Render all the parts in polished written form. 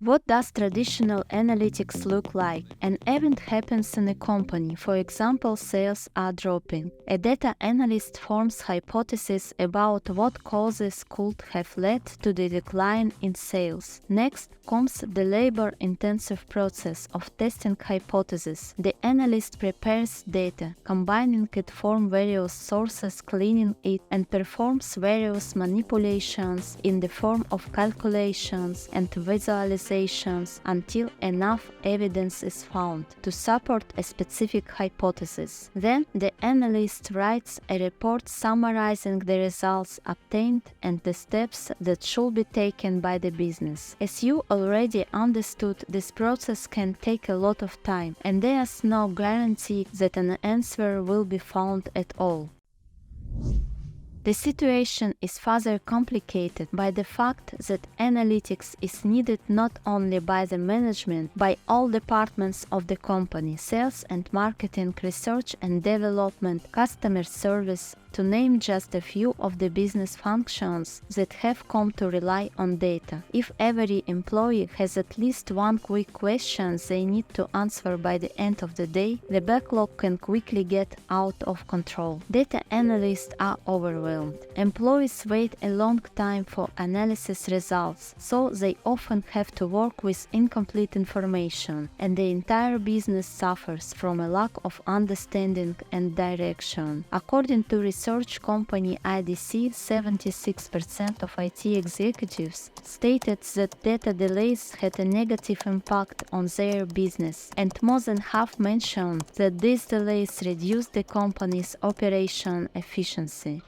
What does traditional analytics look like? An event happens in a company, for example, sales are dropping. A data analyst forms hypotheses about what causes could have led to the decline in sales. Next comes the labor-intensive process of testing hypotheses. The analyst prepares data, combining it from various sources, cleaning it, and performs various manipulations in the form of calculations and visualizations until enough evidence is found to support a specific hypothesis. Then the analyst writes a report summarizing the results obtained and the steps that should be taken by the business. As you already understood, this process can take a lot of time, and there's no guarantee that an answer will be found at all. The situation is further complicated by the fact that analytics is needed not only by the management, by all departments of the company, sales and marketing, research and development, customer service, to name just a few of the business functions that have come to rely on data. If every employee has at least one quick question they need to answer by the end of the day, the backlog can quickly get out of control. Data analysts are overwhelmed. Employees wait a long time for analysis results, so they often have to work with incomplete information, and the entire business suffers from a lack of understanding and direction. According to research company IDC, 76% of IT executives stated that data delays had a negative impact on their business, and more than half mentioned that these delays reduced the company's operation efficiency.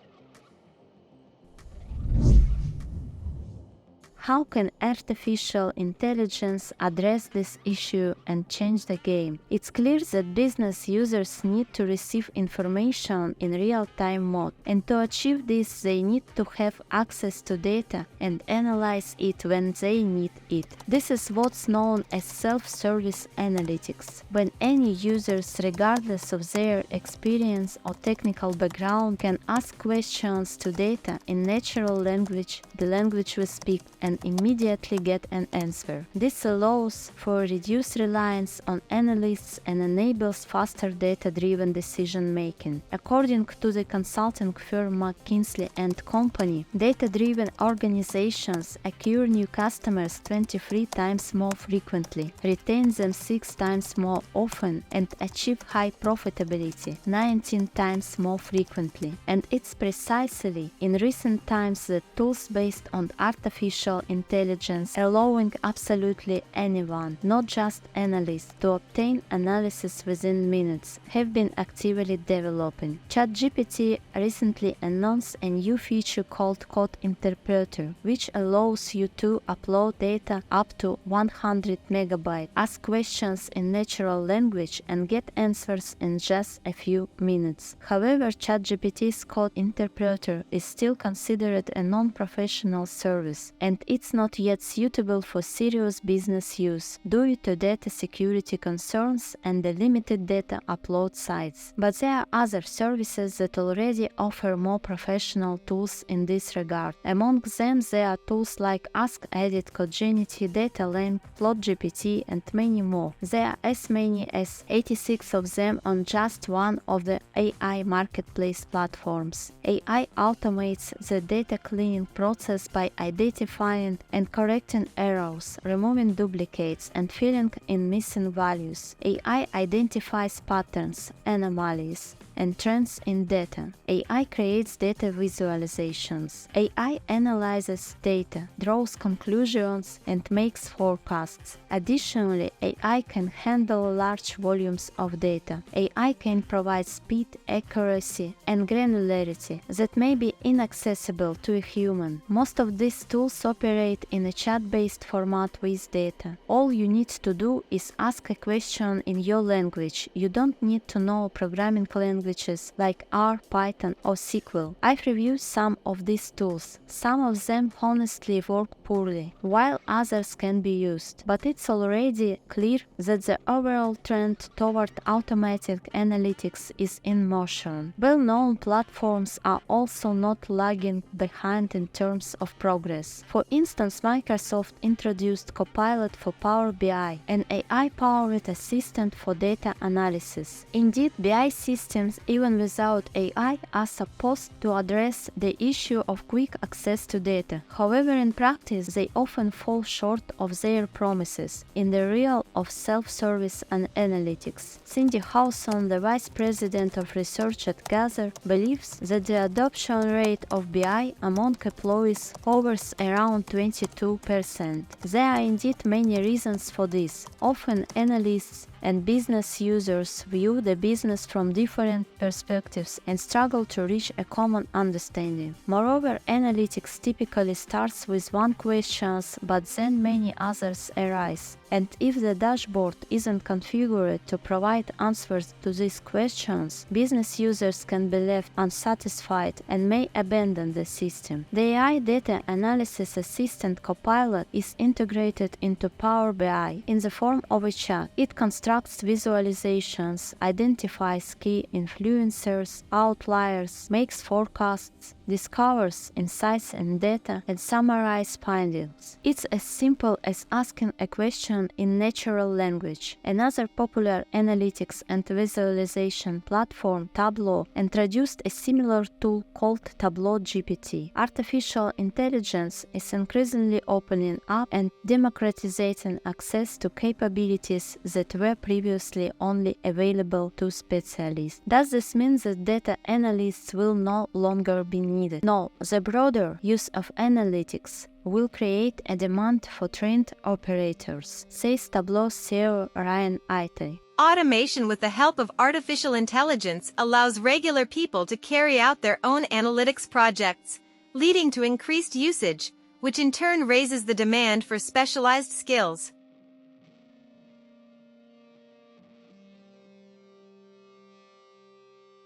How can artificial intelligence address this issue and change the game? It's clear that business users need to receive information in real-time mode, and to achieve this they need to have access to data and analyze it when they need it. This is what's known as self-service analytics, when any users, regardless of their experience or technical background, can ask questions to data in natural language, the language we speak, and immediately get an answer. This allows for reduced reliance on analysts and enables faster data-driven decision-making. According to the consulting firm McKinsey & Company, data-driven organizations acquire new customers 23 times more frequently, retain them 6 times more often, and achieve high profitability 19 times more frequently. And it's precisely in recent times that tools based on artificial intelligence allowing absolutely anyone, not just analysts, to obtain analysis within minutes have been actively developing. ChatGPT recently announced a new feature called Code Interpreter, which allows you to upload data up to 100 MB, ask questions in natural language, and get answers in just a few minutes. However, ChatGPT's Code Interpreter is still considered a non-professional service, and it's not yet suitable for serious business use due to data security concerns and the limited data upload sites. But there are other services that already offer more professional tools in this regard. Among them, there are tools like Ask, Edit, Cogenity, DataLang, PlotGPT, and many more. There are as many as 86 of them on just one of the AI marketplace platforms. AI automates the data cleaning process by identifying and correcting errors, removing duplicates, and filling in missing values. AI identifies patterns, anomalies, and trends in data. AI creates data visualizations. AI analyzes data, draws conclusions, and makes forecasts. Additionally, AI can handle large volumes of data. AI can provide speed, accuracy, and granularity that may be inaccessible to a human. Most of these tools operate in a chat-based format with data. All you need to do is ask a question in your language. You don't need to know programming languages like R, Python, or SQL. I've reviewed some of these tools. Some of them honestly work poorly, while others can be used. But it's already clear that the overall trend toward automatic analytics is in motion. Well-known platforms are also not lagging behind in terms of progress. For instance, Microsoft introduced Copilot for Power BI, an AI-powered assistant for data analysis. Indeed, BI systems, even without AI, are supposed to address the issue of quick access to data. However, in practice, they often fall short of their promises in the realm of self-service and analytics. Cindy Howson, the Vice President of Research at Gather, believes that the adoption rate of BI among employees hovers around 22%. There are indeed many reasons for this. Often analysts and business users view the business from different perspectives and struggle to reach a common understanding. Moreover, analytics typically starts with one question, but then many others arise. And if the dashboard isn't configured to provide answers to these questions, business users can be left unsatisfied and may abandon the system. The AI data analysis assistant Copilot is integrated into Power BI in the form of a chat. It constructs visualizations, identifies key influencers, outliers, makes forecasts, discovers insights and data, and summarizes findings. It's as simple as asking a question in natural language. Another popular analytics and visualization platform, Tableau, introduced a similar tool called Tableau GPT. Artificial intelligence is increasingly opening up and democratizing access to capabilities that were previously only available to specialists. Does this mean that data analysts will no longer be needed? No, the broader use of analytics will create a demand for trained operators, says Tableau CEO Ryan Aitai. Automation with the help of artificial intelligence allows regular people to carry out their own analytics projects, leading to increased usage, which in turn raises the demand for specialized skills.